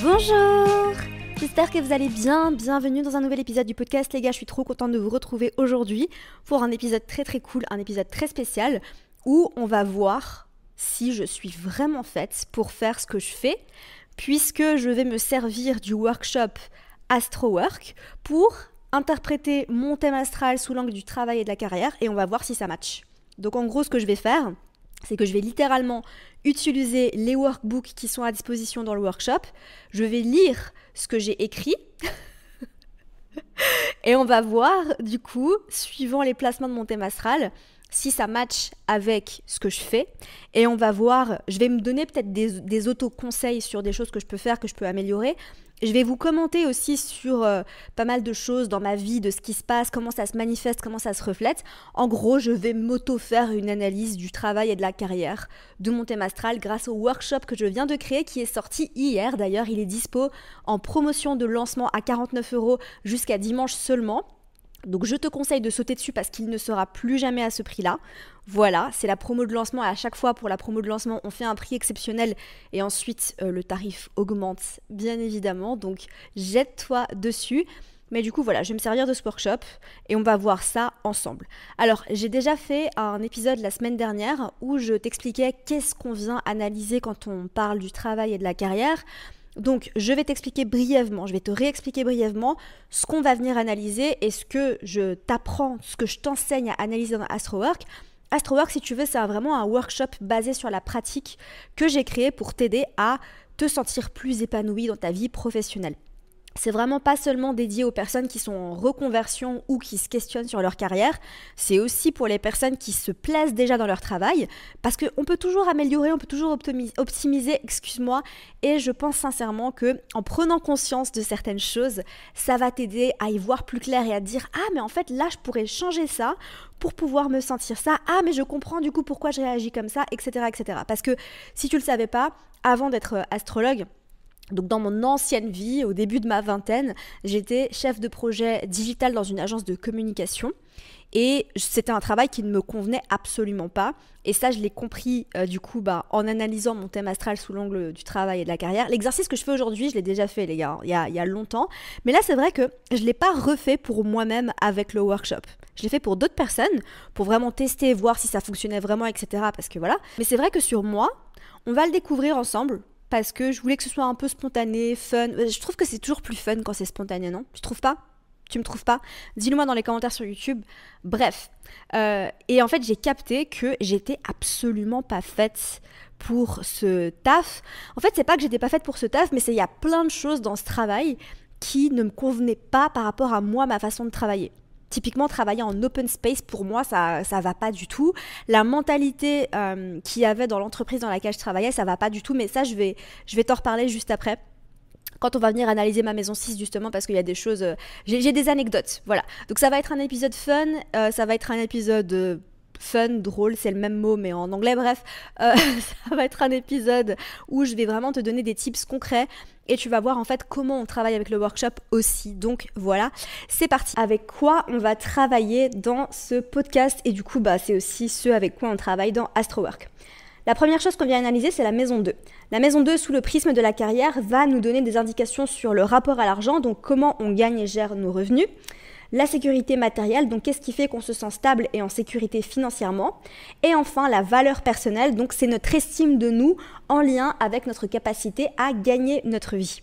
Bonjour! J'espère que vous allez bien, bienvenue dans un nouvel épisode du podcast les gars, je suis trop contente de vous retrouver aujourd'hui pour un épisode très cool, un épisode très spécial où on va voir si je suis vraiment faite pour faire ce que je fais puisque je vais me servir du workshop AstroWork pour interpréter mon thème astral sous l'angle du travail et de la carrière et on va voir si ça match. Donc en gros ce que je vais faire, c'est que je vais littéralement utiliser les workbooks qui sont à disposition dans le workshop. Je vais lire ce que j'ai écrit et on va voir du coup, suivant les placements de mon thème astral, si ça match avec ce que je fais. Et on va voir, je vais me donner peut-être des auto-conseils sur des choses que je peux faire, que je peux améliorer. Je vais vous commenter aussi sur pas mal de choses dans ma vie, de ce qui se passe, comment ça se manifeste, comment ça se reflète. En gros, je vais m'auto-faire une analyse du travail et de la carrière de mon thème astral grâce au workshop que je viens de créer qui est sorti hier. D'ailleurs, il est dispo en promotion de lancement à 49 € jusqu'à dimanche seulement. Donc je te conseille de sauter dessus parce qu'il ne sera plus jamais à ce prix-là. Voilà, c'est la promo de lancement et à chaque fois pour la promo de lancement, on fait un prix exceptionnel et ensuite le tarif augmente bien évidemment. Donc jette-toi dessus. Mais du coup voilà, je vais me servir de ce workshop et on va voir ça ensemble. Alors j'ai déjà fait un épisode la semaine dernière où je t'expliquais qu'est-ce qu'on vient analyser quand on parle du travail et de la carrière. Donc, je vais t'expliquer brièvement, je vais te réexpliquer brièvement ce qu'on va venir analyser et ce que je t'apprends, ce que je t'enseigne à analyser dans AstroWork. AstroWork, si tu veux, c'est vraiment un workshop basé sur la pratique que j'ai créé pour t'aider à te sentir plus épanoui dans ta vie professionnelle. C'est vraiment pas seulement dédié aux personnes qui sont en reconversion ou qui se questionnent sur leur carrière, c'est aussi pour les personnes qui se plaisent déjà dans leur travail, parce qu'on peut toujours améliorer, on peut toujours optimiser, et je pense sincèrement que en prenant conscience de certaines choses, ça va t'aider à y voir plus clair et à te dire « Ah, mais en fait, là, je pourrais changer ça pour pouvoir me sentir ça. Ah, mais je comprends du coup pourquoi je réagis comme ça, etc. etc. » Parce que si tu le savais pas, avant d'être astrologue, donc dans mon ancienne vie, au début de ma vingtaine, j'étais chef de projet digital dans une agence de communication et c'était un travail qui ne me convenait absolument pas. Et ça, je l'ai compris en analysant mon thème astral sous l'angle du travail et de la carrière. L'exercice que je fais aujourd'hui, je l'ai déjà fait les gars, il y a longtemps. Mais là, c'est vrai que je ne l'ai pas refait pour moi-même avec le workshop. Je l'ai fait pour d'autres personnes, pour vraiment tester, voir si ça fonctionnait vraiment, etc. Parce que voilà. Mais c'est vrai que sur moi, on va le découvrir ensemble. Parce que je voulais que ce soit un peu spontané, fun. Je trouve que c'est toujours plus fun quand c'est spontané, non? Tu trouves pas? Tu me trouves pas? Dis-le moi dans les commentaires sur YouTube. Bref. Et en fait, j'ai capté que j'étais absolument pas faite pour ce taf. En fait, c'est pas que j'étais pas faite pour ce taf, mais il y a plein de choses dans ce travail qui ne me convenaient pas par rapport à moi, ma façon de travailler. Typiquement, travailler en open space, pour moi, ça va pas du tout. La mentalité qu'il y avait dans l'entreprise dans laquelle je travaillais, ça va pas du tout. Mais ça, je vais t'en reparler juste après. Quand on va venir analyser ma maison 6, justement, parce qu'il y a des choses... j'ai des anecdotes, voilà. Donc ça va être un épisode fun, ça va être un épisode... fun, drôle, c'est le même mot mais en anglais, bref, ça va être un épisode où je vais vraiment te donner des tips concrets et tu vas voir en fait comment on travaille avec le workshop aussi. Donc voilà, c'est parti. Avec quoi on va travailler dans ce podcast et du coup c'est aussi ce avec quoi on travaille dans AstroWork. La première chose qu'on vient analyser, c'est la maison 2. La maison 2, sous le prisme de la carrière, va nous donner des indications sur le rapport à l'argent, donc comment on gagne et gère nos revenus. La sécurité matérielle, donc qu'est-ce qui fait qu'on se sent stable et en sécurité financièrement. Et enfin, la valeur personnelle, donc c'est notre estime de nous en lien avec notre capacité à gagner notre vie.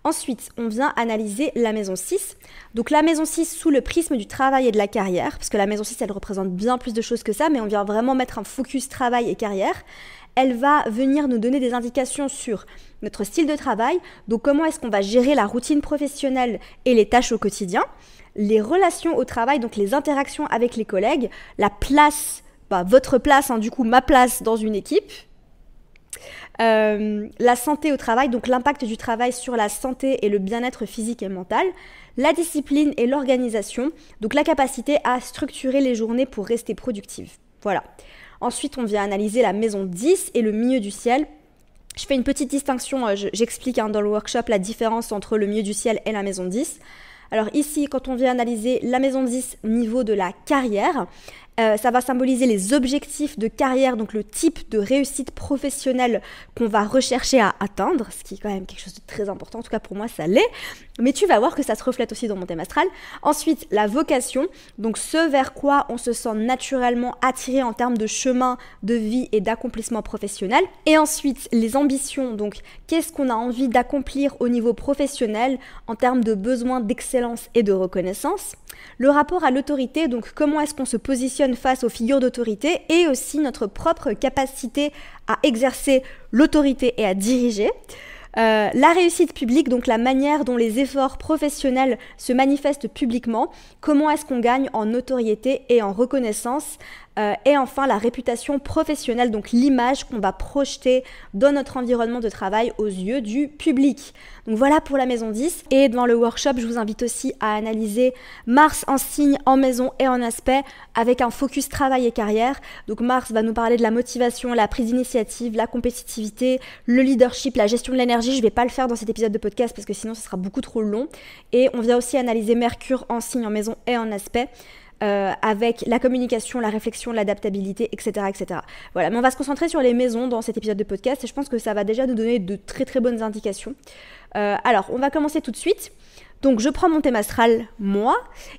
Ensuite, on vient analyser la maison 6. Donc la maison 6 sous le prisme du travail et de la carrière, parce que la maison 6, elle représente bien plus de choses que ça, mais on vient vraiment mettre un focus travail et carrière. Elle va venir nous donner des indications sur notre style de travail, donc comment est-ce qu'on va gérer la routine professionnelle et les tâches au quotidien, les relations au travail, donc les interactions avec les collègues, la place, votre place, du coup ma place dans une équipe, la santé au travail, donc l'impact du travail sur la santé et le bien-être physique et mental, la discipline et l'organisation, donc la capacité à structurer les journées pour rester productive. Voilà. Ensuite, on vient analyser la maison 10 et le milieu du ciel. Je fais une petite distinction, j'explique dans le workshop la différence entre le milieu du ciel et la maison 10. Alors ici, quand on vient analyser la maison 10 niveau de la carrière, ça va symboliser les objectifs de carrière, donc le type de réussite professionnelle qu'on va rechercher à atteindre, ce qui est quand même quelque chose de très important, en tout cas pour moi ça l'est, mais tu vas voir que ça se reflète aussi dans mon thème astral. Ensuite, la vocation, donc ce vers quoi on se sent naturellement attiré en termes de chemin de vie et d'accomplissement professionnel. Et ensuite, les ambitions, donc qu'est-ce qu'on a envie d'accomplir au niveau professionnel en termes de besoins d'excellence et de reconnaissance. Le rapport à l'autorité, donc comment est-ce qu'on se positionne face aux figures d'autorité et aussi notre propre capacité à exercer l'autorité et à diriger. La réussite publique, donc la manière dont les efforts professionnels se manifestent publiquement, comment est-ce qu'on gagne en notoriété et en reconnaissance, et enfin la réputation professionnelle, donc l'image qu'on va projeter dans notre environnement de travail aux yeux du public. Donc voilà pour la maison 10. Et dans le workshop, je vous invite aussi à analyser Mars en signe, en maison et en aspect avec un focus travail et carrière. Donc Mars va nous parler de la motivation, la prise d'initiative, la compétitivité, le leadership, la gestion de l'énergie. Je ne vais pas le faire dans cet épisode de podcast parce que sinon ce sera beaucoup trop long. Et on vient aussi analyser Mercure en signe, en maison et en aspect. Avec la communication, la réflexion, l'adaptabilité, etc., etc. Voilà, mais on va se concentrer sur les maisons dans cet épisode de podcast et je pense que ça va déjà nous donner de très très bonnes indications. Alors, on va commencer tout de suite. Donc, je prends mon thème astral, moi,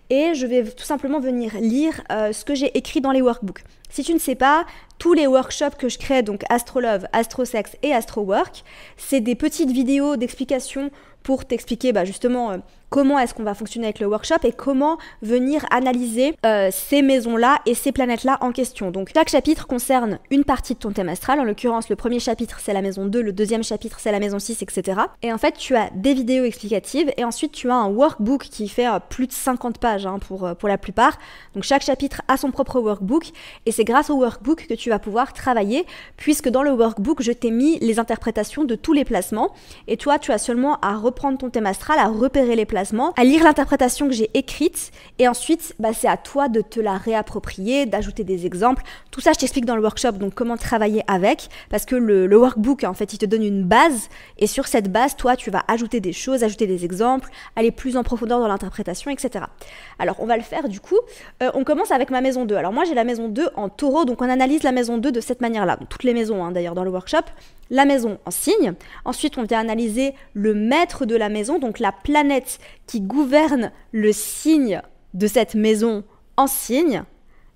et je vais tout simplement venir lire ce que j'ai écrit dans les workbooks. Si tu ne sais pas, tous les workshops que je crée, donc Astrolove, Astrosex et Astrowork, c'est des petites vidéos d'explication pour t'expliquer justement comment est-ce qu'on va fonctionner avec le workshop et comment venir analyser ces maisons-là et ces planètes-là en question. Donc chaque chapitre concerne une partie de ton thème astral. En l'occurrence, le premier chapitre, c'est la maison 2, le deuxième chapitre, c'est la maison 6, etc. Et en fait, tu as des vidéos explicatives et ensuite, tu as un workbook qui fait plus de 50 pages pour la plupart. Donc chaque chapitre a son propre workbook et c'est grâce au workbook que tu vas pouvoir travailler puisque dans le workbook, je t'ai mis les interprétations de tous les placements et toi, tu as seulement à reprendre ton thème astral, à repérer les placements, à lire l'interprétation que j'ai écrite et ensuite c'est à toi de te la réapproprier, d'ajouter des exemples. Tout ça je t'explique dans le workshop, donc comment travailler avec, parce que le workbook en fait il te donne une base et sur cette base toi tu vas ajouter des choses, ajouter des exemples, aller plus en profondeur dans l'interprétation, etc. Alors on va le faire du coup, on commence avec ma maison 2. Alors moi j'ai la maison 2 en taureau, donc on analyse la maison 2 de cette manière-là, donc toutes les maisons d'ailleurs dans le workshop. La maison en signe, ensuite on vient analyser le maître de la maison, donc la planète qui gouverne le signe de cette maison en signe,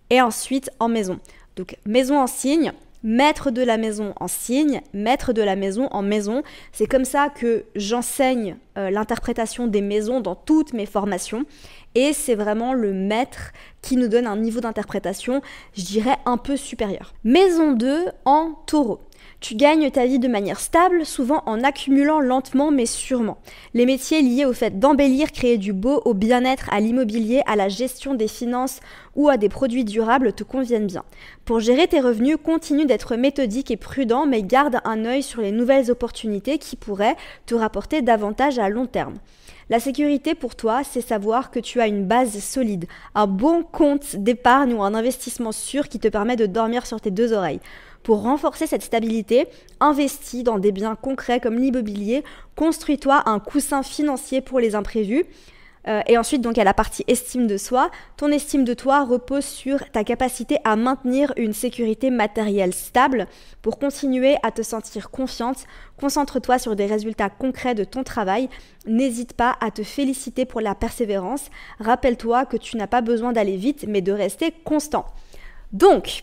et ensuite en maison. Donc maison en signe, maître de la maison en signe, maître de la maison en maison. C'est comme ça que j'enseigne l'interprétation des maisons dans toutes mes formations. Et c'est vraiment le maître qui nous donne un niveau d'interprétation, je dirais, un peu supérieur. Maison 2 en taureau. Tu gagnes ta vie de manière stable, souvent en accumulant lentement mais sûrement. Les métiers liés au fait d'embellir, créer du beau, au bien-être, à l'immobilier, à la gestion des finances ou à des produits durables te conviennent bien. Pour gérer tes revenus, continue d'être méthodique et prudent, mais garde un œil sur les nouvelles opportunités qui pourraient te rapporter davantage à long terme. La sécurité pour toi, c'est savoir que tu as une base solide, un bon compte d'épargne ou un investissement sûr qui te permet de dormir sur tes deux oreilles. Pour renforcer cette stabilité, investis dans des biens concrets comme l'immobilier, construis-toi un coussin financier pour les imprévus. Et ensuite, donc, il y a la partie estime de soi. Ton estime de toi repose sur ta capacité à maintenir une sécurité matérielle stable. Pour continuer à te sentir confiante, concentre-toi sur des résultats concrets de ton travail. N'hésite pas à te féliciter pour la persévérance. Rappelle-toi que tu n'as pas besoin d'aller vite, mais de rester constant. Donc,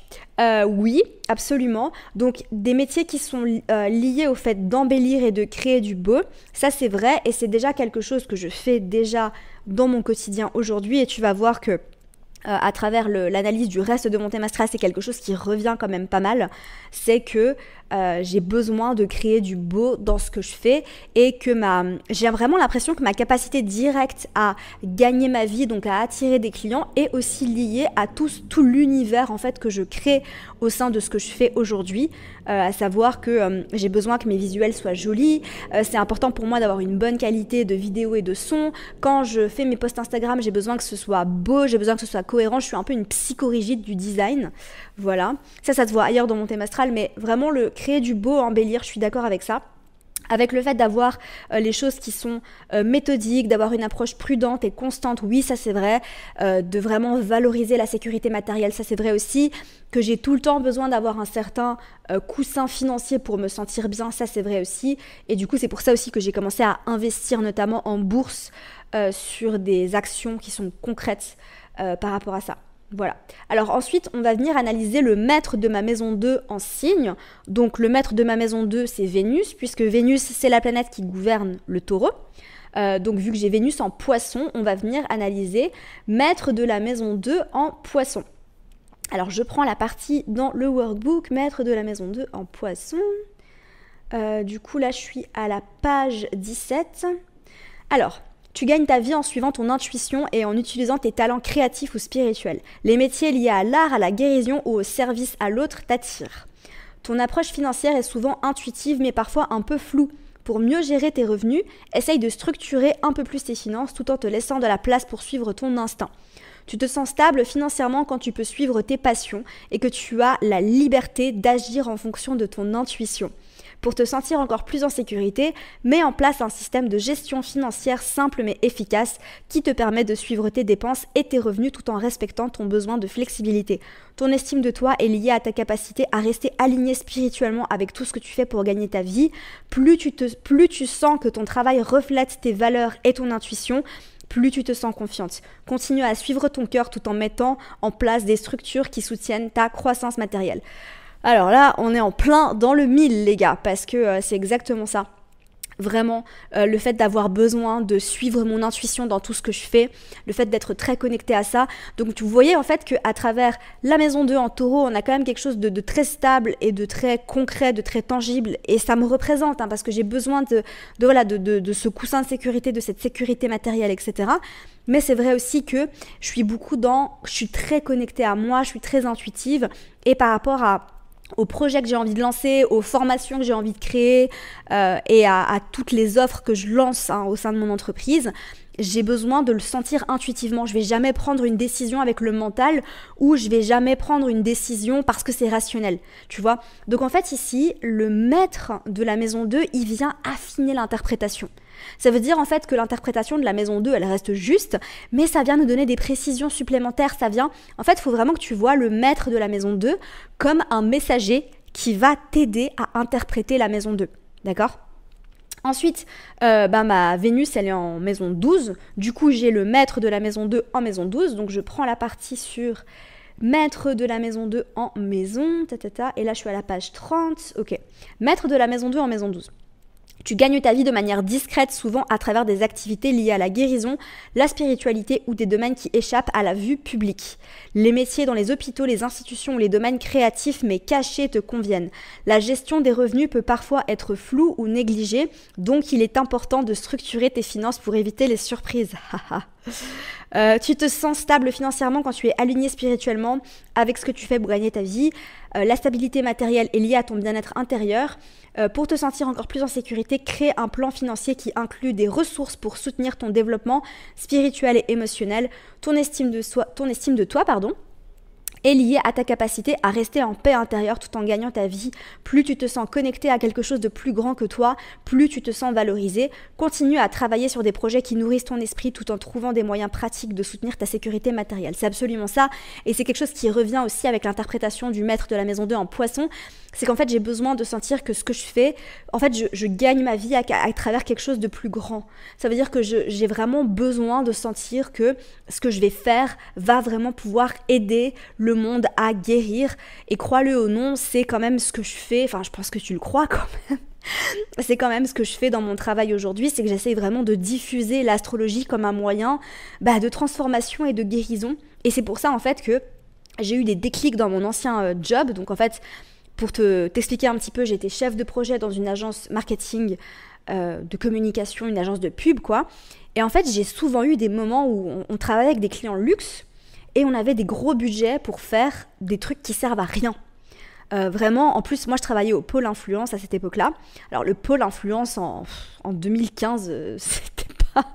oui, absolument. Donc, des métiers qui sont liés au fait d'embellir et de créer du beau, ça c'est vrai et c'est déjà quelque chose que je fais déjà dans mon quotidien aujourd'hui et tu vas voir que à travers l'analyse du reste de mon thème astral, c'est quelque chose qui revient quand même pas mal, c'est que j'ai besoin de créer du beau dans ce que je fais et que j'ai vraiment l'impression que ma capacité directe à gagner ma vie, donc à attirer des clients, est aussi liée à tout l'univers en fait que je crée au sein de ce que je fais aujourd'hui, à savoir que j'ai besoin que mes visuels soient jolis, c'est important pour moi d'avoir une bonne qualité de vidéo et de son. Quand je fais mes posts Instagram, j'ai besoin que ce soit beau, j'ai besoin que ce soit cohérent, je suis un peu une psychorigide du design, voilà. Ça se voit ailleurs dans mon thème astral, mais vraiment le créer du beau, embellir, je suis d'accord avec ça. Avec le fait d'avoir les choses qui sont méthodiques, d'avoir une approche prudente et constante, oui, ça c'est vrai, de vraiment valoriser la sécurité matérielle, ça c'est vrai aussi, que j'ai tout le temps besoin d'avoir un certain coussin financier pour me sentir bien, ça c'est vrai aussi, et du coup c'est pour ça aussi que j'ai commencé à investir notamment en bourse sur des actions qui sont concrètes par rapport à ça. Voilà. Alors ensuite, on va venir analyser le maître de ma maison 2 en signe. Donc le maître de ma maison 2, c'est Vénus, puisque Vénus, c'est la planète qui gouverne le taureau. Donc vu que j'ai Vénus en poisson, on va venir analyser maître de la maison 2 en poisson. Alors je prends la partie dans le workbook, maître de la maison 2 en poisson. Du coup là, je suis à la page 17. Alors... Tu gagnes ta vie en suivant ton intuition et en utilisant tes talents créatifs ou spirituels. Les métiers liés à l'art, à la guérison ou au service à l'autre t'attirent. Ton approche financière est souvent intuitive mais parfois un peu floue. Pour mieux gérer tes revenus, essaye de structurer un peu plus tes finances tout en te laissant de la place pour suivre ton instinct. Tu te sens stable financièrement quand tu peux suivre tes passions et que tu as la liberté d'agir en fonction de ton intuition. Pour te sentir encore plus en sécurité, mets en place un système de gestion financière simple mais efficace qui te permet de suivre tes dépenses et tes revenus tout en respectant ton besoin de flexibilité. Ton estime de toi est liée à ta capacité à rester aligné spirituellement avec tout ce que tu fais pour gagner ta vie. Plus tu sens que ton travail reflète tes valeurs et ton intuition, plus tu te sens confiante. Continue à suivre ton cœur tout en mettant en place des structures qui soutiennent ta croissance matérielle. Alors là, on est en plein dans le mille, les gars, parce que c'est exactement ça. Vraiment, le fait d'avoir besoin de suivre mon intuition dans tout ce que je fais, le fait d'être très connecté à ça. Donc, vous voyez en fait qu'à travers la maison 2 en taureau, on a quand même quelque chose de très stable et de très concret, de très tangible. Et ça me représente, hein, parce que j'ai besoin de ce coussin de sécurité, de cette sécurité matérielle, etc. Mais c'est vrai aussi que je suis très connectée à moi, je suis très intuitive. Et par rapport aux projets que j'ai envie de lancer, aux formations que j'ai envie de créer et à toutes les offres que je lance au sein de mon entreprise, j'ai besoin de le sentir intuitivement. Je vais jamais prendre une décision avec le mental ou je vais jamais prendre une décision parce que c'est rationnel, tu vois. Donc en fait ici, le maître de la maison 2, il vient affiner l'interprétation. Ça veut dire en fait que l'interprétation de la maison 2, elle reste juste, mais ça vient nous donner des précisions supplémentaires. En fait, il faut vraiment que tu vois le maître de la maison 2 comme un messager qui va t'aider à interpréter la maison 2. D'accord ? Ensuite, ma Vénus, elle est en maison 12. Du coup, j'ai le maître de la maison 2 en maison 12. Donc, je prends la partie sur maître de la maison 2 en maison. Et là, je suis à la page 30. Ok. Maître de la maison 2 en maison 12. Tu gagnes ta vie de manière discrète, souvent à travers des activités liées à la guérison, la spiritualité ou des domaines qui échappent à la vue publique. Les métiers dans les hôpitaux, les institutions ou les domaines créatifs mais cachés te conviennent. La gestion des revenus peut parfois être floue ou négligée, donc il est important de structurer tes finances pour éviter les surprises. Tu te sens stable financièrement quand tu es aligné spirituellement avec ce que tu fais pour gagner ta vie. La stabilité matérielle est liée à ton bien-être intérieur. Pour te sentir encore plus en sécurité, crée un plan financier qui inclut des ressources pour soutenir ton développement spirituel et émotionnel. Ton estime de toi, est liée à ta capacité à rester en paix intérieure tout en gagnant ta vie. Plus tu te sens connecté à quelque chose de plus grand que toi, plus tu te sens valorisé. Continue à travailler sur des projets qui nourrissent ton esprit tout en trouvant des moyens pratiques de soutenir ta sécurité matérielle. C'est absolument ça, et c'est quelque chose qui revient aussi avec l'interprétation du maître de la maison 2 en poisson. C'est qu'en fait, j'ai besoin de sentir que ce que je fais, en fait, je gagne ma vie à travers quelque chose de plus grand. Ça veut dire que j'ai vraiment besoin de sentir que ce que je vais faire va vraiment pouvoir aider le monde à guérir. Et crois-le ou non, c'est quand même ce que je fais. Enfin, je pense que tu le crois quand même. C'est quand même ce que je fais dans mon travail aujourd'hui, c'est que j'essaye vraiment de diffuser l'astrologie comme un moyen de transformation et de guérison. Et c'est pour ça, en fait, que j'ai eu des déclics dans mon ancien job. Donc, en fait, pour t'expliquer un petit peu, j'étais chef de projet dans une agence marketing de communication, une agence de pub, quoi. Et en fait, j'ai souvent eu des moments où on travaillait avec des clients luxe et on avait des gros budgets pour faire des trucs qui servent à rien. Vraiment, en plus, moi, je travaillais au pôle influence à cette époque-là. Alors, le pôle influence en 2015, c'était pas...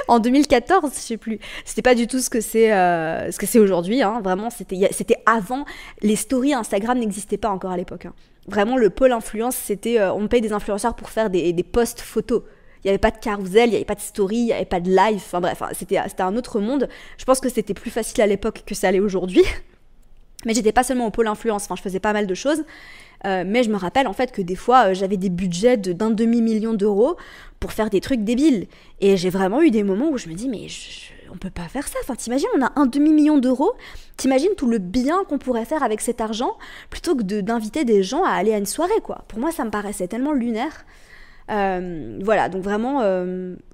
en 2014, je sais plus. C'était pas du tout ce que c'est aujourd'hui, hein. Vraiment, c'était avant. Les stories Instagram n'existaient pas encore à l'époque, hein. Vraiment, le pôle influence, c'était on paye des influenceurs pour faire des posts photos. Il n'y avait pas de carousel, il n'y avait pas de story, il n'y avait pas de live. Enfin bref, c'était un autre monde. Je pense que c'était plus facile à l'époque que ça l'est aujourd'hui. Mais j'étais pas seulement au pôle influence, enfin je faisais pas mal de choses. Mais je me rappelle en fait que des fois j'avais des budgets d'un demi-million d'euros pour faire des trucs débiles. Et j'ai vraiment eu des moments où je me dis mais on peut pas faire ça. Enfin t'imagines, on a un demi-million d'euros, t'imagines tout le bien qu'on pourrait faire avec cet argent plutôt que d'inviter des gens à aller à une soirée quoi. Pour moi ça me paraissait tellement lunaire. Voilà, donc vraiment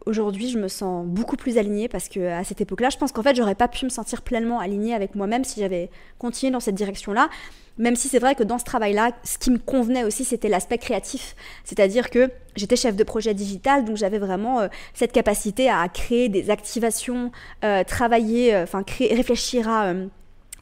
aujourd'hui je me sens beaucoup plus alignée parce que à cette époque-là, je pense qu'en fait j'aurais pas pu me sentir pleinement alignée avec moi-même si j'avais continué dans cette direction-là. Même si c'est vrai que dans ce travail-là, ce qui me convenait aussi, c'était l'aspect créatif. C'est-à-dire que j'étais chef de projet digital, donc j'avais vraiment cette capacité à créer des activations, travailler, réfléchir à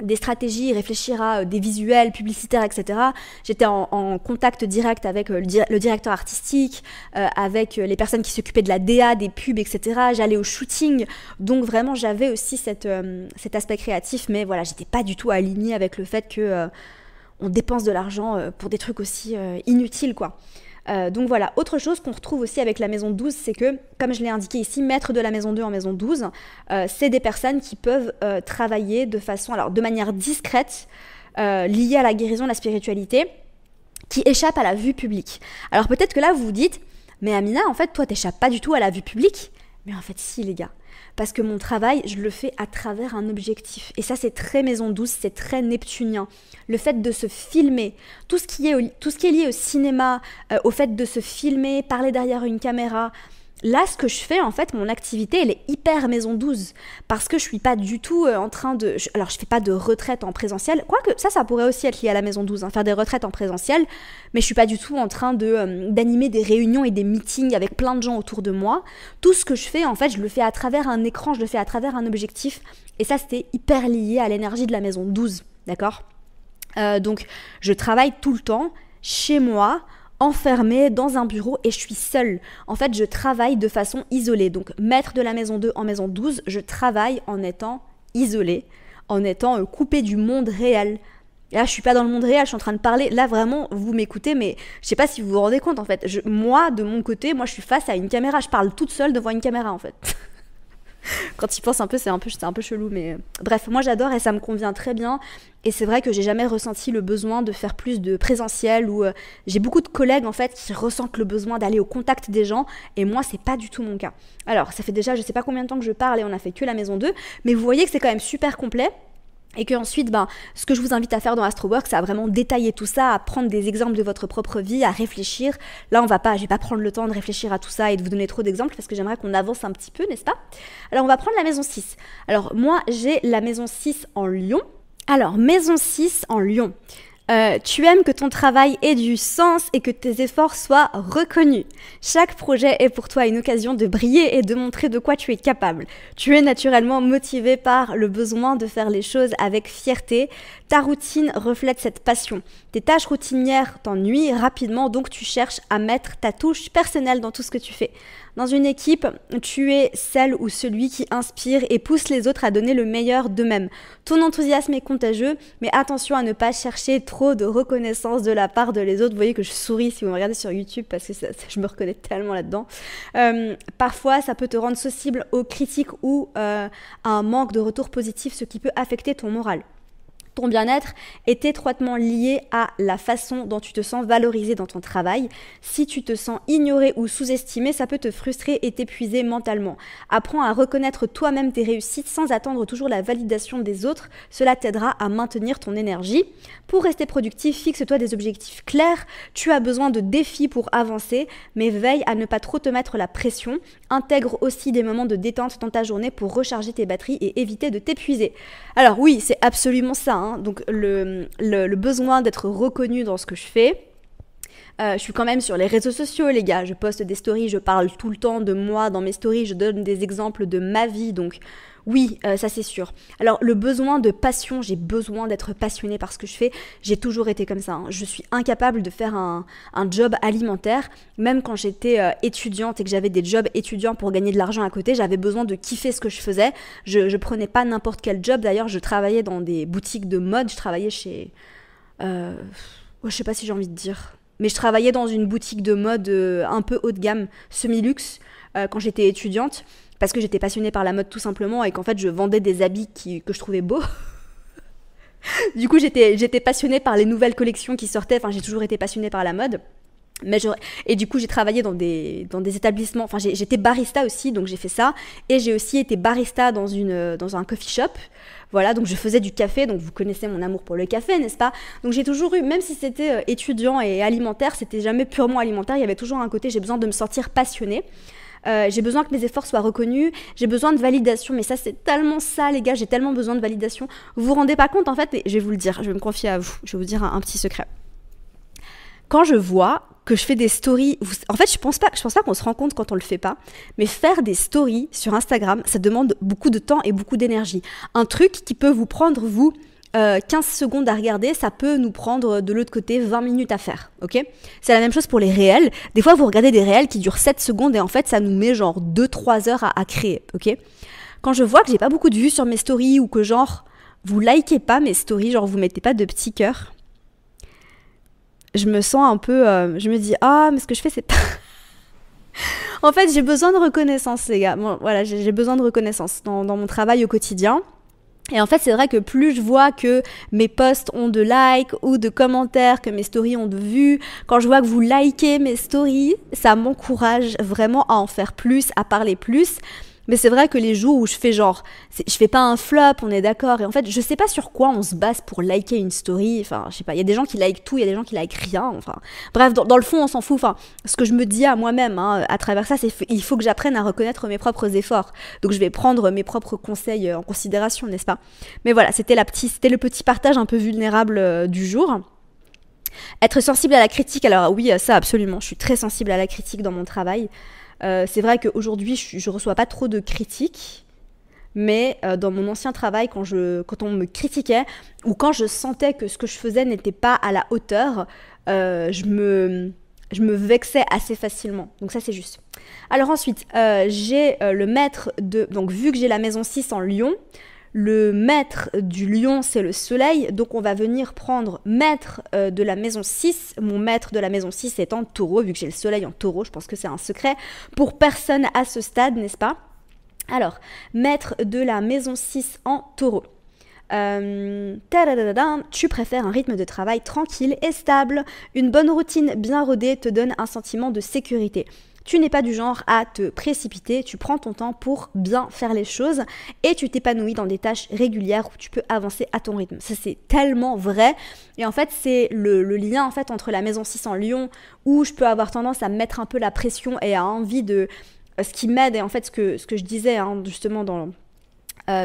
des stratégies, réfléchir à des visuels publicitaires, etc. J'étais en contact direct avec le directeur artistique, avec les personnes qui s'occupaient de la DA, des pubs, etc. J'allais au shooting, donc vraiment j'avais aussi cet aspect créatif, mais voilà, j'étais pas du tout alignée avec le fait que on dépense de l'argent pour des trucs aussi inutiles, quoi. Donc voilà, autre chose qu'on retrouve aussi avec la maison 12, c'est que, comme je l'ai indiqué ici, maître de la maison 2 en maison 12, c'est des personnes qui peuvent travailler de manière discrète, liée à la guérison, la spiritualité, qui échappent à la vue publique. Alors peut-être que là, vous vous dites, mais Amina, en fait, toi, t'échappes pas du tout à la vue publique. Mais en fait, si, les gars. Parce que mon travail, je le fais à travers un objectif. Et ça, c'est très maison 12, c'est très neptunien. Le fait de se filmer, tout ce qui est lié au cinéma, au fait de se filmer, parler derrière une caméra. Là, ce que je fais, en fait, mon activité, elle est hyper maison 12. Parce que je suis pas du tout en train de... Alors, je fais pas de retraite en présentiel. Quoique, ça pourrait aussi être lié à la maison 12, hein, faire des retraites en présentiel. Mais je suis pas du tout en train d'animer des réunions et des meetings avec plein de gens autour de moi. Tout ce que je fais, en fait, je le fais à travers un écran, je le fais à travers un objectif. Et ça, c'était hyper lié à l'énergie de la maison 12, d'accord ? Donc, je travaille tout le temps, chez moi, enfermée dans un bureau et je suis seule. En fait, je travaille de façon isolée. Donc, maître de la maison 2 en maison 12, je travaille en étant isolée, en étant coupée du monde réel. Là, je suis pas dans le monde réel, je suis en train de parler. Là, vraiment, vous m'écoutez, mais je sais pas si vous vous rendez compte, en fait. Moi, de mon côté, je suis face à une caméra. Je parle toute seule devant une caméra, en fait. Quand il pense un peu, c'est un peu chelou, mais bref, moi j'adore et ça me convient très bien. Et c'est vrai que j'ai jamais ressenti le besoin de faire plus de présentiel ou j'ai beaucoup de collègues en fait qui ressentent le besoin d'aller au contact des gens et moi c'est pas du tout mon cas. Alors ça fait déjà je sais pas combien de temps que je parle et on a fait que la maison 2, mais vous voyez que c'est quand même super complet. Et que ensuite, ce que je vous invite à faire dans Astrowork, c'est à vraiment détailler tout ça, à prendre des exemples de votre propre vie, à réfléchir. Là, je vais pas prendre le temps de réfléchir à tout ça et de vous donner trop d'exemples parce que j'aimerais qu'on avance un petit peu, n'est-ce pas? Alors, on va prendre la maison 6. Alors, moi, j'ai la maison 6 en Lion. Alors, maison 6 en Lion. Tu aimes que ton travail ait du sens et que tes efforts soient reconnus. Chaque projet est pour toi une occasion de briller et de montrer de quoi tu es capable. Tu es naturellement motivé par le besoin de faire les choses avec fierté. Ta routine reflète cette passion. Tes tâches routinières t'ennuient rapidement, donc tu cherches à mettre ta touche personnelle dans tout ce que tu fais. Dans une équipe, tu es celle ou celui qui inspire et pousse les autres à donner le meilleur d'eux-mêmes. Ton enthousiasme est contagieux, mais attention à ne pas chercher trop de reconnaissance de la part de les autres. Vous voyez que je souris si vous me regardez sur YouTube parce que je me reconnais tellement là-dedans. Parfois, ça peut te rendre sensible aux critiques ou à un manque de retour positif, ce qui peut affecter ton moral. Ton bien-être est étroitement lié à la façon dont tu te sens valorisé dans ton travail. Si tu te sens ignoré ou sous-estimé, ça peut te frustrer et t'épuiser mentalement. Apprends à reconnaître toi-même tes réussites sans attendre toujours la validation des autres. Cela t'aidera à maintenir ton énergie. Pour rester productif, fixe-toi des objectifs clairs. Tu as besoin de défis pour avancer, mais veille à ne pas trop te mettre la pression. Intègre aussi des moments de détente dans ta journée pour recharger tes batteries et éviter de t'épuiser. Alors oui, c'est absolument ça, hein. Donc le besoin d'être reconnu dans ce que je fais. Je suis quand même sur les réseaux sociaux, les gars. Je poste des stories, je parle tout le temps de moi dans mes stories, je donne des exemples de ma vie. Donc Oui, ça c'est sûr. Alors le besoin de passion, j'ai besoin d'être passionnée par ce que je fais. J'ai toujours été comme ça, hein. Je suis incapable de faire un job alimentaire. Même quand j'étais étudiante et que j'avais des jobs étudiants pour gagner de l'argent à côté, j'avais besoin de kiffer ce que je faisais. Je prenais pas n'importe quel job. D'ailleurs, je travaillais dans des boutiques de mode. Je travaillais chez... je sais pas si j'ai envie de dire. Mais je travaillais dans une boutique de mode un peu haut de gamme, semi-luxe, quand j'étais étudiante. Parce que j'étais passionnée par la mode tout simplement et qu'en fait je vendais des habits que je trouvais beaux. Du coup j'étais passionnée par les nouvelles collections qui sortaient, enfin j'ai toujours été passionnée par la mode. Et du coup j'ai travaillé dans des établissements, enfin j'étais barista aussi, donc j'ai fait ça. Et j'ai aussi été barista dans un coffee shop. Voilà, donc je faisais du café, donc vous connaissez mon amour pour le café, n'est-ce pas? Donc j'ai toujours eu, même si c'était étudiant et alimentaire, c'était jamais purement alimentaire, il y avait toujours un côté j'ai besoin de me sentir passionnée. J'ai besoin que mes efforts soient reconnus, j'ai besoin de validation, mais ça c'est tellement ça les gars, j'ai tellement besoin de validation. Vous vous rendez pas compte en fait, et je vais vous le dire, je vais me confier à vous, je vais vous dire un petit secret. Quand je vois que je fais des stories, en fait je pense pas qu'on se rend compte quand on le fait pas, mais faire des stories sur Instagram, ça demande beaucoup de temps et beaucoup d'énergie. Un truc qui peut vous prendre vous 15 secondes à regarder, ça peut nous prendre de l'autre côté 20 minutes à faire, ok? C'est la même chose pour les réels. Des fois, vous regardez des réels qui durent 7 secondes et en fait, ça nous met genre 2-3 heures à créer, ok? Quand je vois que j'ai pas beaucoup de vues sur mes stories ou que genre, vous likez pas mes stories, genre vous mettez pas de petits cœurs, je me sens un peu... je me dis, ah, mais ce que je fais, c'est pas... En fait, j'ai besoin de reconnaissance, les gars. Bon, voilà, j'ai besoin de reconnaissance dans mon travail au quotidien. Et en fait, c'est vrai que plus je vois que mes posts ont de likes ou de commentaires, que mes stories ont de vues, quand je vois que vous likez mes stories, ça m'encourage vraiment à en faire plus, à parler plus. Mais c'est vrai que les jours où je fais genre, je fais pas un flop, on est d'accord. Et en fait, je sais pas sur quoi on se base pour liker une story. Enfin, je sais pas, il y a des gens qui likent tout, il y a des gens qui likent rien. Enfin, bref, dans le fond, on s'en fout. Enfin, ce que je me dis à moi-même, hein, à travers ça, c'est il faut que j'apprenne à reconnaître mes propres efforts. Donc, je vais prendre mes propres conseils en considération, n'est-ce pas? Mais voilà, c'était le petit partage un peu vulnérable du jour. Être sensible à la critique, alors oui, ça absolument, je suis très sensible à la critique dans mon travail. C'est vrai qu'aujourd'hui, je reçois pas trop de critiques, mais dans mon ancien travail, quand on me critiquait ou quand je sentais que ce que je faisais n'était pas à la hauteur, je me vexais assez facilement. Donc ça, c'est juste. Alors ensuite, j'ai le maître de... Donc vu que j'ai la maison 6 en Lion, le maître du lion, c'est le soleil. Donc on va venir prendre maître de la maison 6. Mon maître de la maison 6 est en taureau, vu que j'ai le soleil en taureau. Je pense que c'est un secret pour personne à ce stade, n'est-ce pas? Alors, maître de la maison 6 en taureau. Tu préfères un rythme de travail tranquille et stable. Une bonne routine bien rodée te donne un sentiment de sécurité. Tu n'es pas du genre à te précipiter, tu prends ton temps pour bien faire les choses et tu t'épanouis dans des tâches régulières où tu peux avancer à ton rythme. Ça, c'est tellement vrai. Et en fait, c'est le lien en fait entre la maison 6 en Lion où je peux avoir tendance à mettre un peu la pression et à envie de... Ce qui m'aide, et en fait, ce que je disais hein, justement dans...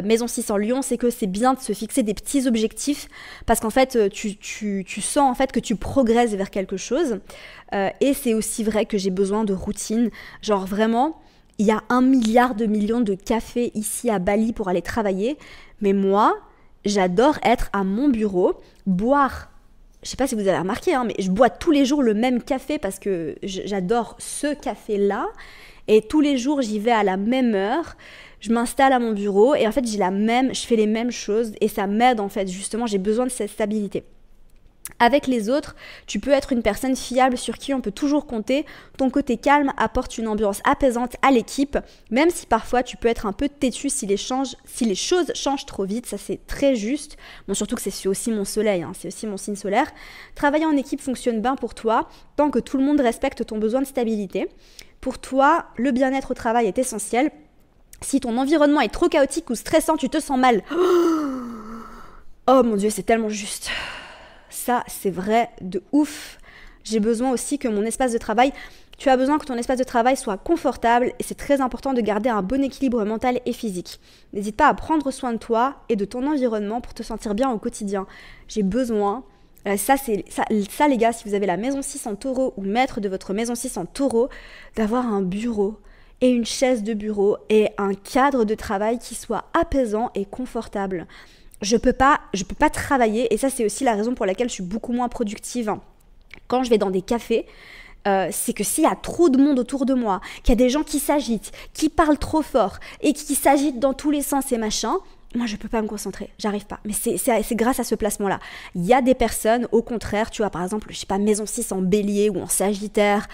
Maison 6 en Lion, c'est que c'est bien de se fixer des petits objectifs parce qu'en fait, tu sens en fait que tu progresses vers quelque chose. Et c'est aussi vrai que j'ai besoin de routine. Genre vraiment, il y a 1 milliard de millions de cafés ici à Bali pour aller travailler. Mais moi, j'adore être à mon bureau, boire... Je sais pas si vous avez remarqué, hein, mais je bois tous les jours le même café parce que j'adore ce café-là. Et tous les jours, j'y vais à la même heure. Je m'installe à mon bureau et en fait, je fais les mêmes choses et ça m'aide en fait. Justement, j'ai besoin de cette stabilité. Avec les autres, tu peux être une personne fiable sur qui on peut toujours compter. Ton côté calme apporte une ambiance apaisante à l'équipe, même si parfois tu peux être un peu têtu si les choses changent trop vite. Ça, c'est très juste. Bon, surtout que c'est aussi mon soleil, hein, c'est aussi mon signe solaire. Travailler en équipe fonctionne bien pour toi tant que tout le monde respecte ton besoin de stabilité. Pour toi, le bien-être au travail est essentiel. Si ton environnement est trop chaotique ou stressant, tu te sens mal. Oh mon Dieu, c'est tellement juste. Ça, c'est vrai de ouf. J'ai besoin aussi que mon espace de travail... Tu as besoin que ton espace de travail soit confortable et c'est très important de garder un bon équilibre mental et physique. N'hésite pas à prendre soin de toi et de ton environnement pour te sentir bien au quotidien. J'ai besoin... Ça, les gars, si vous avez la maison 6 en taureau ou maître de votre maison 6 en taureau, d'avoir un bureau et une chaise de bureau et un cadre de travail qui soit apaisant et confortable. Je peux pas travailler, et ça c'est aussi la raison pour laquelle je suis beaucoup moins productive quand je vais dans des cafés. C'est que s'il y a trop de monde autour de moi, qu'il y a des gens qui s'agitent, qui parlent trop fort et qui s'agitent dans tous les sens et machin, moi je peux pas me concentrer, j'arrive pas. Mais c'est grâce à ce placement-là. Il y a des personnes, au contraire, tu vois, par exemple, je sais pas, maison 6 en bélier ou en sagittaire,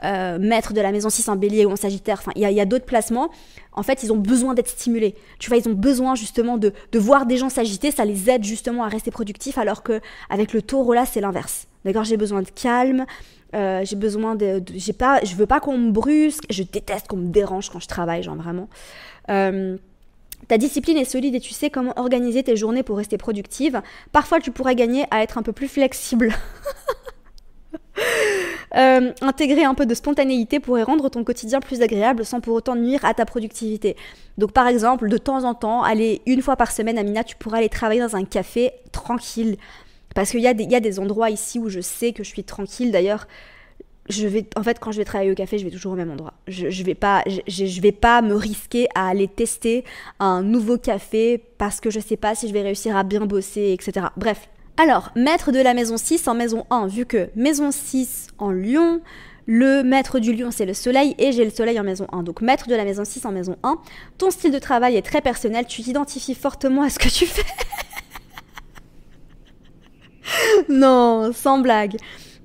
maître de la maison 6 en bélier ou en sagittaire, enfin il y a d'autres placements. En fait, ils ont besoin d'être stimulés. Tu vois, ils ont besoin justement de voir des gens s'agiter, ça les aide justement à rester productifs, alors qu'avec le taureau là, c'est l'inverse. D'accord, j'ai besoin de calme, j'ai besoin je veux pas qu'on me brusque, je déteste qu'on me dérange quand je travaille, genre vraiment. Ta discipline est solide et tu sais comment organiser tes journées pour rester productive. Parfois, tu pourrais gagner à être un peu plus flexible. Intégrer un peu de spontanéité pourrait rendre ton quotidien plus agréable sans pour autant nuire à ta productivité. Donc par exemple, de temps en temps, aller 1 fois par semaine, Amina, tu pourras aller travailler dans un café tranquille. Parce qu'il y a des endroits ici où je sais que je suis tranquille. D'ailleurs, en fait, quand je vais travailler au café, je vais toujours au même endroit. Je vais pas me risquer à aller tester un nouveau café parce que je sais pas si je vais réussir à bien bosser, etc. Bref. Alors, maître de la maison 6 en maison 1, vu que maison 6 en Lion, le maître du Lion, c'est le soleil, et j'ai le soleil en maison 1. Donc, maître de la maison 6 en maison 1, ton style de travail est très personnel, tu t'identifies fortement à ce que tu fais. Non, sans blague.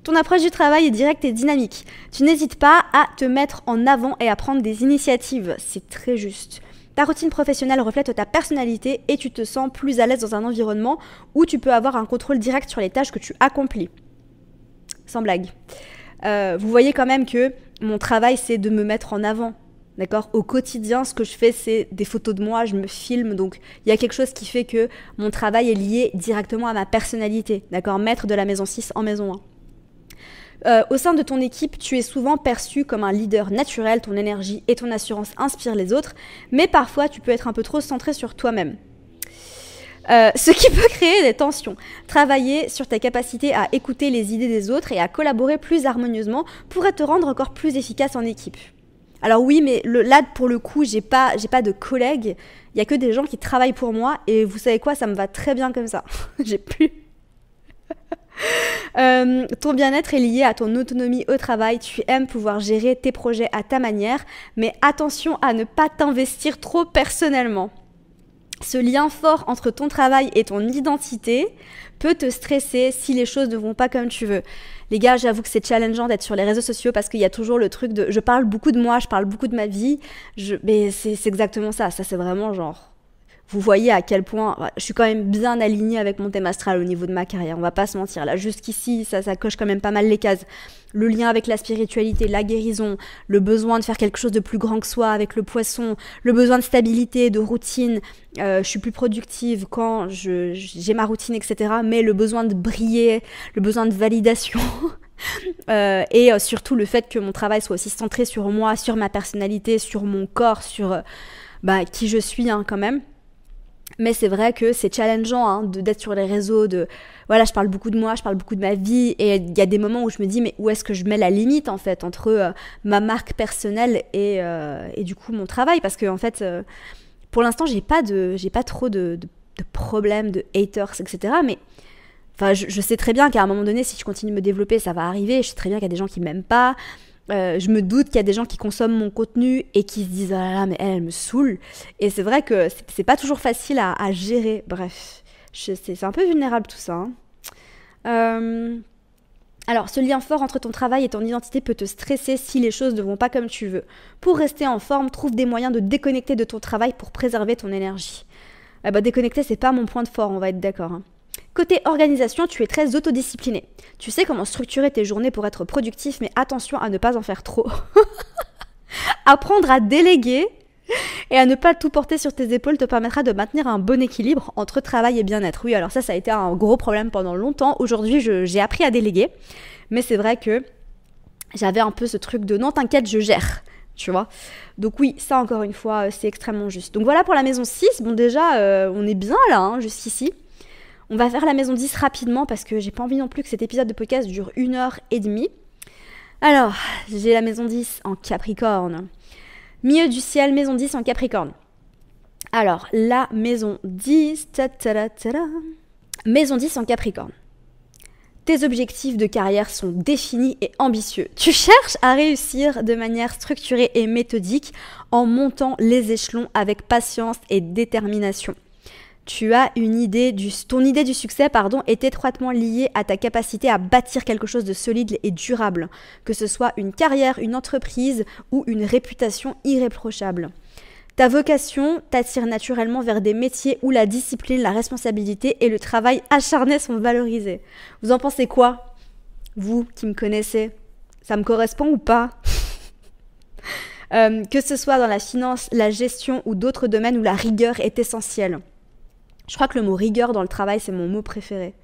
Ton approche du travail est directe et dynamique. Tu n'hésites pas à te mettre en avant et à prendre des initiatives. C'est très juste. Ta routine professionnelle reflète ta personnalité et tu te sens plus à l'aise dans un environnement où tu peux avoir un contrôle direct sur les tâches que tu accomplis. Sans blague. Vous voyez quand même que mon travail, c'est de me mettre en avant. D'accord ? Au quotidien, ce que je fais, c'est des photos de moi, je me filme. Donc, il y a quelque chose qui fait que mon travail est lié directement à ma personnalité. D'accord ? Maître de la maison 6 en maison 1. Au sein de ton équipe, tu es souvent perçu comme un leader naturel, ton énergie et ton assurance inspirent les autres, mais parfois tu peux être un peu trop centré sur toi-même. Ce qui peut créer des tensions. Travailler sur ta capacité à écouter les idées des autres et à collaborer plus harmonieusement pourrait te rendre encore plus efficace en équipe. Alors oui, mais là, pour le coup, j'ai pas de collègues, il y a que des gens qui travaillent pour moi, et vous savez quoi, ça me va très bien comme ça. J'ai plus... ton bien-être est lié à ton autonomie au travail, tu aimes pouvoir gérer tes projets à ta manière, mais attention à ne pas t'investir trop personnellement. Ce lien fort entre ton travail et ton identité peut te stresser si les choses ne vont pas comme tu veux. Les gars, j'avoue que c'est challengeant d'être sur les réseaux sociaux parce qu'il y a toujours le truc de... Je parle beaucoup de moi, je parle beaucoup de ma vie, mais c'est exactement ça. Ça, c'est vraiment genre... Vous voyez à quel point je suis quand même bien alignée avec mon thème astral au niveau de ma carrière, on va pas se mentir. Là, jusqu'ici, ça coche quand même pas mal les cases. Le lien avec la spiritualité, la guérison, le besoin de faire quelque chose de plus grand que soi avec le poisson, le besoin de stabilité, de routine. Je suis plus productive quand j'ai ma routine, etc. Mais le besoin de briller, le besoin de validation... et surtout le fait que mon travail soit aussi centré sur moi, sur ma personnalité, sur mon corps, sur qui je suis quand même. Mais c'est vrai que c'est challengeant d'être sur les réseaux, voilà, je parle beaucoup de moi, je parle beaucoup de ma vie, et il y a des moments où je me dis mais où est-ce que je mets la limite en fait entre ma marque personnelle et du coup mon travail, parce que en fait pour l'instant j'ai pas trop de problèmes, de haters, etc. Mais enfin je sais très bien qu'à un moment donné, si je continue de me développer, ça va arriver. Je sais très bien qu'il y a des gens qui m'aiment pas. Je me doute qu'il y a des gens qui consomment mon contenu et qui se disent « Ah là là, mais elle me saoule ». Et c'est vrai que c'est pas toujours facile à gérer. Bref, c'est un peu vulnérable tout ça. Alors, ce lien fort entre ton travail et ton identité peut te stresser si les choses ne vont pas comme tu veux. Pour rester en forme, trouve des moyens de déconnecter de ton travail pour préserver ton énergie. Déconnecter, c'est pas mon point de fort, on va être d'accord. Côté organisation, tu es très autodiscipliné. Tu sais comment structurer tes journées pour être productif, mais attention à ne pas en faire trop. Apprendre à déléguer et à ne pas tout porter sur tes épaules te permettra de maintenir un bon équilibre entre travail et bien-être. Oui, alors ça a été un gros problème pendant longtemps. Aujourd'hui, j'ai appris à déléguer, mais c'est vrai que j'avais un peu ce truc de « non, t'inquiète, je gère ». Tu vois, donc oui, ça encore une fois, c'est extrêmement juste. Donc voilà pour la maison 6. Bon déjà, on est bien là, jusqu'ici. On va faire la maison 10 rapidement parce que j'ai pas envie non plus que cet épisode de podcast dure 1h30. Alors, j'ai la maison 10 en Capricorne. Milieu du ciel, maison 10 en Capricorne. Alors, la maison 10, maison 10 en Capricorne. Tes objectifs de carrière sont définis et ambitieux. Tu cherches à réussir de manière structurée et méthodique en montant les échelons avec patience et détermination. Tu as ton idée du succès est étroitement liée à ta capacité à bâtir quelque chose de solide et durable, que ce soit une carrière, une entreprise ou une réputation irréprochable. Ta vocation t'attire naturellement vers des métiers où la discipline, la responsabilité et le travail acharné sont valorisés. Vous en pensez quoi, vous qui me connaissez? Ça me correspond ou pas? Que ce soit dans la finance, la gestion ou d'autres domaines où la rigueur est essentielle. Je crois que le mot rigueur dans le travail, c'est mon mot préféré.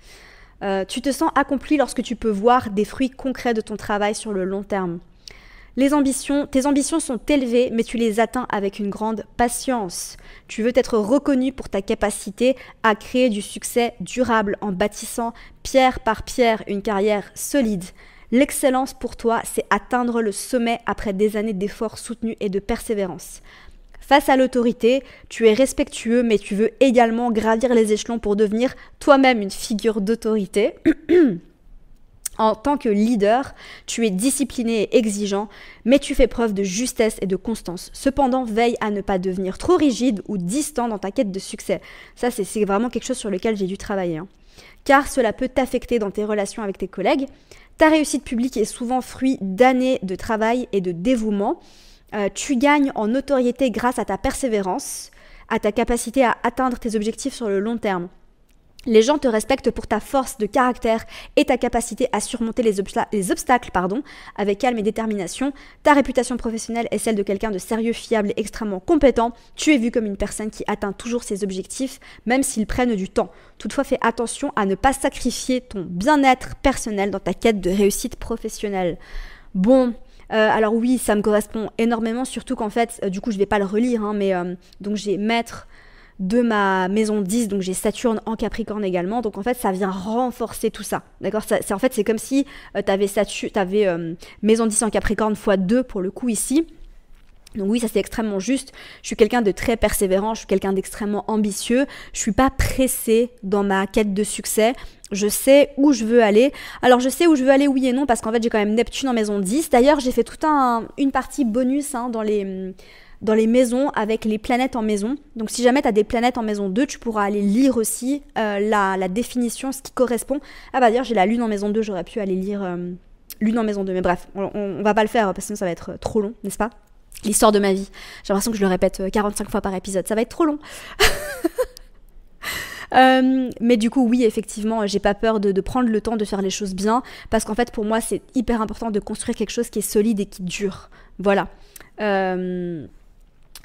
Tu te sens accompli lorsque tu peux voir des fruits concrets de ton travail sur le long terme. Tes ambitions sont élevées, mais tu les atteins avec une grande patience. Tu veux être reconnu pour ta capacité à créer du succès durable en bâtissant pierre par pierre une carrière solide. L'excellence pour toi, c'est atteindre le sommet après des années d'efforts soutenus et de persévérance. Face à l'autorité, tu es respectueux, mais tu veux également gravir les échelons pour devenir toi-même une figure d'autorité. En tant que leader, tu es discipliné et exigeant, mais tu fais preuve de justesse et de constance. Cependant, veille à ne pas devenir trop rigide ou distant dans ta quête de succès. Ça, c'est vraiment quelque chose sur lequel j'ai dû travailler. Car cela peut t'affecter dans tes relations avec tes collègues. Ta réussite publique est souvent fruit d'années de travail et de dévouement. Tu gagnes en notoriété grâce à ta persévérance, à ta capacité à atteindre tes objectifs sur le long terme. Les gens te respectent pour ta force de caractère et ta capacité à surmonter les obstacles avec calme et détermination. Ta réputation professionnelle est celle de quelqu'un de sérieux, fiable et extrêmement compétent. Tu es vu comme une personne qui atteint toujours ses objectifs, même s'ils prennent du temps. Toutefois, fais attention à ne pas sacrifier ton bien-être personnel dans ta quête de réussite professionnelle. Bon, alors oui, ça me correspond énormément, surtout qu'en fait, du coup, je vais pas le relire, donc j'ai maître de ma maison 10, donc j'ai Saturne en Capricorne également, donc en fait ça vient renforcer tout ça, d'accord? En fait c'est comme si t'avais maison 10 en Capricorne x 2 pour le coup ici. Donc oui, ça c'est extrêmement juste. Je suis quelqu'un de très persévérant, je suis quelqu'un d'extrêmement ambitieux, je suis pas pressée dans ma quête de succès. Je sais où je veux aller. Alors je sais où je veux aller oui et non, parce qu'en fait j'ai quand même Neptune en maison 10. D'ailleurs j'ai fait toute une partie bonus dans les maisons avec les planètes en maison. Donc si jamais tu as des planètes en maison 2, tu pourras aller lire aussi la définition, ce qui correspond. Ah bah d'ailleurs j'ai la lune en maison 2, j'aurais pu aller lire lune en maison 2. Mais bref, on va pas le faire parce que sinon ça va être trop long, n'est-ce pas? L'histoire de ma vie. J'ai l'impression que je le répète 45 fois par épisode. Ça va être trop long. Mais du coup oui, effectivement, j'ai pas peur de prendre le temps de faire les choses bien, parce qu'en fait pour moi c'est hyper important de construire quelque chose qui est solide et qui dure. Voilà.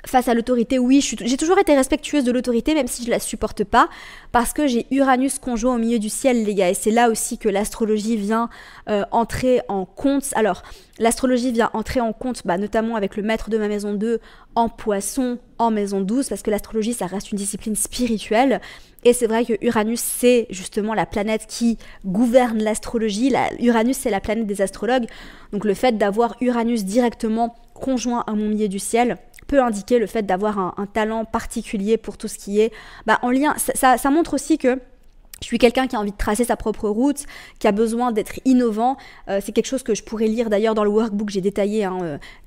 Face à l'autorité, oui, j'ai toujours été respectueuse de l'autorité, même si je la supporte pas, parce que j'ai Uranus conjoint au milieu du ciel, les gars, et c'est là aussi que l'astrologie vient entrer en compte. Alors, l'astrologie vient entrer en compte, notamment avec le maître de ma maison 2 en Poisson, en maison 12, parce que l'astrologie, ça reste une discipline spirituelle, et c'est vrai que Uranus, c'est justement la planète qui gouverne l'astrologie. Uranus, c'est la planète des astrologues, donc le fait d'avoir Uranus directement conjoint à mon milieu du ciel peut indiquer le fait d'avoir un talent particulier pour tout ce qui est en lien. Ça montre aussi que je suis quelqu'un qui a envie de tracer sa propre route, qui a besoin d'être innovant. C'est quelque chose que je pourrais lire d'ailleurs dans le workbook. J'ai détaillé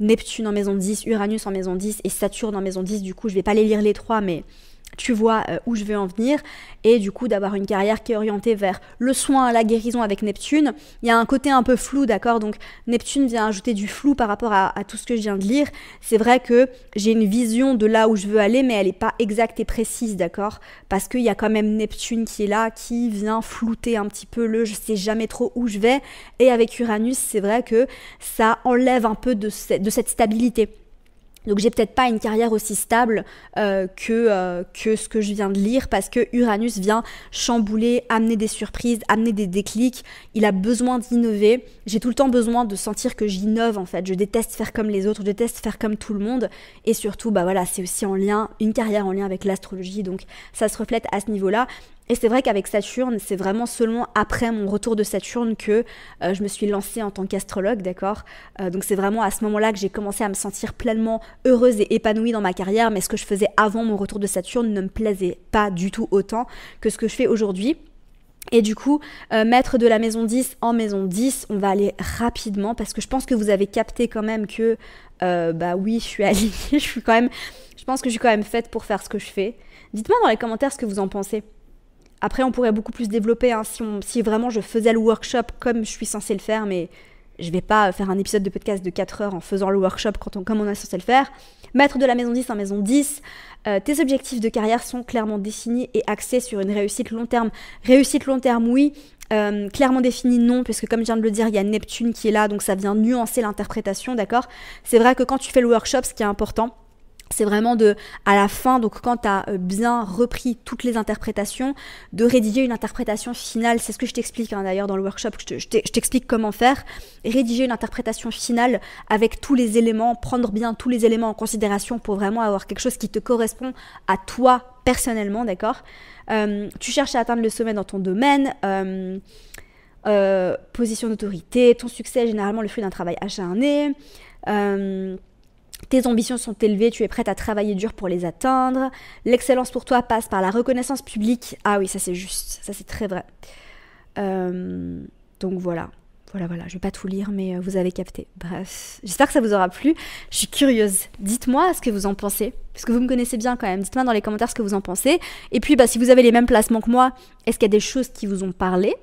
Neptune en maison 10, Uranus en maison 10 et Saturne en maison 10. Du coup, je vais pas les lire les trois, mais tu vois où je veux en venir. Et du coup, d'avoir une carrière qui est orientée vers le soin, la guérison avec Neptune. Il y a un côté un peu flou, d'accord? Donc Neptune vient ajouter du flou par rapport à tout ce que je viens de lire. C'est vrai que j'ai une vision de là où je veux aller, mais elle n'est pas exacte et précise, d'accord? Parce qu'il y a quand même Neptune qui est là, qui vient flouter un petit peu je sais jamais trop où je vais. Et avec Uranus, c'est vrai que ça enlève un peu de cette stabilité. Donc j'ai peut-être pas une carrière aussi stable que ce que je viens de lire, parce que Uranus vient chambouler, amener des surprises, amener des déclics. Il a besoin d'innover. J'ai tout le temps besoin de sentir que j'innove en fait. Je déteste faire comme les autres, je déteste faire comme tout le monde. Et surtout, c'est aussi une carrière en lien avec l'astrologie. Donc ça se reflète à ce niveau-là. Et c'est vrai qu'avec Saturne, c'est vraiment seulement après mon retour de Saturne que je me suis lancée en tant qu'astrologue, d'accord. Donc c'est vraiment à ce moment-là que j'ai commencé à me sentir pleinement heureuse et épanouie dans ma carrière, mais ce que je faisais avant mon retour de Saturne ne me plaisait pas du tout autant que ce que je fais aujourd'hui. Et du coup, mettre de la maison 10 en maison 10, on va aller rapidement parce que je pense que vous avez capté quand même que, bah oui, je suis alignée, je pense que je suis quand même faite pour faire ce que je fais. Dites-moi dans les commentaires ce que vous en pensez. Après, on pourrait beaucoup plus développer hein, si vraiment je faisais le workshop comme je suis censée le faire, mais je vais pas faire un épisode de podcast de 4 heures en faisant le workshop comme on est censé le faire. Mettre de la maison 10 en maison 10. Tes objectifs de carrière sont clairement définis et axés sur une réussite long terme. Réussite long terme, oui. Clairement définie, non, puisque comme je viens de le dire, il y a Neptune qui est là, donc ça vient nuancer l'interprétation, d'accord. C'est vrai que quand tu fais le workshop, ce qui est important, c'est vraiment à la fin, donc quand tu as bien repris toutes les interprétations, de rédiger une interprétation finale. C'est ce que je t'explique hein, d'ailleurs dans le workshop, je t'explique comment faire. Rédiger une interprétation finale avec tous les éléments, prendre bien tous les éléments en considération pour vraiment avoir quelque chose qui te correspond à toi personnellement, d'accord. Tu cherches à atteindre le sommet dans ton domaine, position d'autorité, ton succès est généralement le fruit d'un travail acharné. Tes ambitions sont élevées, tu es prête à travailler dur pour les atteindre. L'excellence pour toi passe par la reconnaissance publique. Ah oui, ça c'est juste, ça c'est très vrai. Donc voilà, je vais pas tout lire, mais vous avez capté. Bref, j'espère que ça vous aura plu. Je suis curieuse. Dites-moi ce que vous en pensez, parce que vous me connaissez bien quand même. Dites-moi dans les commentaires ce que vous en pensez. Et puis, si vous avez les mêmes placements que moi, est-ce qu'il y a des choses qui vous ont parlé ?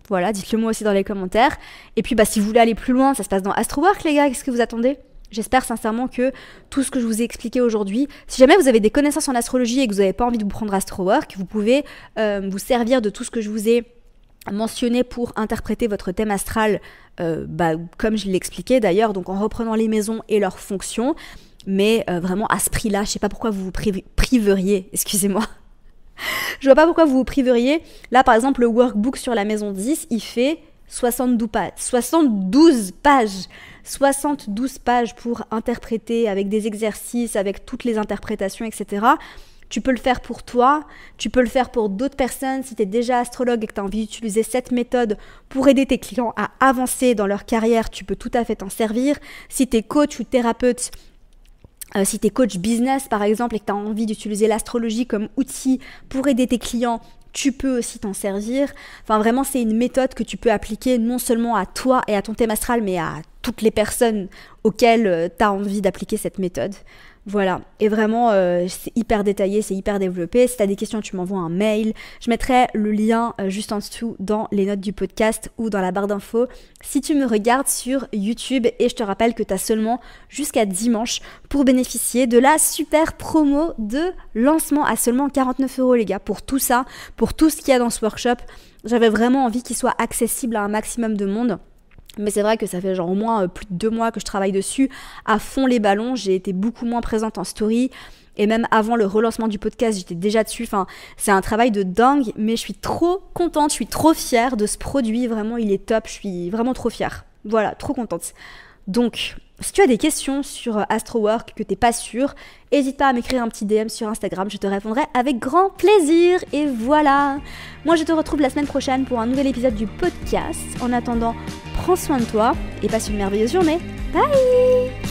Voilà, dites-le moi aussi dans les commentaires. Et puis, si vous voulez aller plus loin, ça se passe dans Astrowork, les gars. Qu'est-ce que vous attendez ? J'espère sincèrement que tout ce que je vous ai expliqué aujourd'hui, si jamais vous avez des connaissances en astrologie et que vous n'avez pas envie de vous prendre Astrowork, vous pouvez vous servir de tout ce que je vous ai mentionné pour interpréter votre thème astral, comme je l'ai expliqué d'ailleurs, donc en reprenant les maisons et leurs fonctions, mais vraiment à ce prix-là, je ne sais pas pourquoi vous vous priveriez, excusez-moi. Je vois pas pourquoi vous vous priveriez. Là, par exemple, le workbook sur la maison 10, il fait 72 pages. 72 pages pour interpréter avec des exercices, avec toutes les interprétations, etc. Tu peux le faire pour toi, tu peux le faire pour d'autres personnes. Si tu es déjà astrologue et que tu as envie d'utiliser cette méthode pour aider tes clients à avancer dans leur carrière, tu peux tout à fait t'en servir. Si tu es coach ou thérapeute, si tu es coach business par exemple et que tu as envie d'utiliser l'astrologie comme outil pour aider tes clients, tu peux aussi t'en servir. Enfin vraiment, c'est une méthode que tu peux appliquer non seulement à toi et à ton thème astral, mais à toutes les personnes auxquelles tu as envie d'appliquer cette méthode. Voilà, et vraiment, c'est hyper détaillé, c'est hyper développé. Si tu as des questions, tu m'envoies un mail. Je mettrai le lien juste en dessous dans les notes du podcast ou dans la barre d'infos si tu me regardes sur YouTube. Et je te rappelle que tu as seulement jusqu'à dimanche pour bénéficier de la super promo de lancement à seulement 49 € les gars. Pour tout ça, pour tout ce qu'il y a dans ce workshop, j'avais vraiment envie qu'il soit accessible à un maximum de monde. Mais c'est vrai que ça fait au moins plus de 2 mois que je travaille dessus à fond les ballons. J'ai été beaucoup moins présente en story. Et même avant le relancement du podcast, j'étais déjà dessus. Enfin, c'est un travail de dingue, mais je suis trop contente, je suis trop fière de ce produit. Vraiment, il est top. Je suis vraiment trop fière. Voilà, trop contente. Donc, si tu as des questions sur Astrowork, que t'es pas sûre, n'hésite pas à m'écrire un petit DM sur Instagram, je te répondrai avec grand plaisir. Et voilà, moi je te retrouve la semaine prochaine pour un nouvel épisode du podcast. En attendant, prends soin de toi et passe une merveilleuse journée. Bye!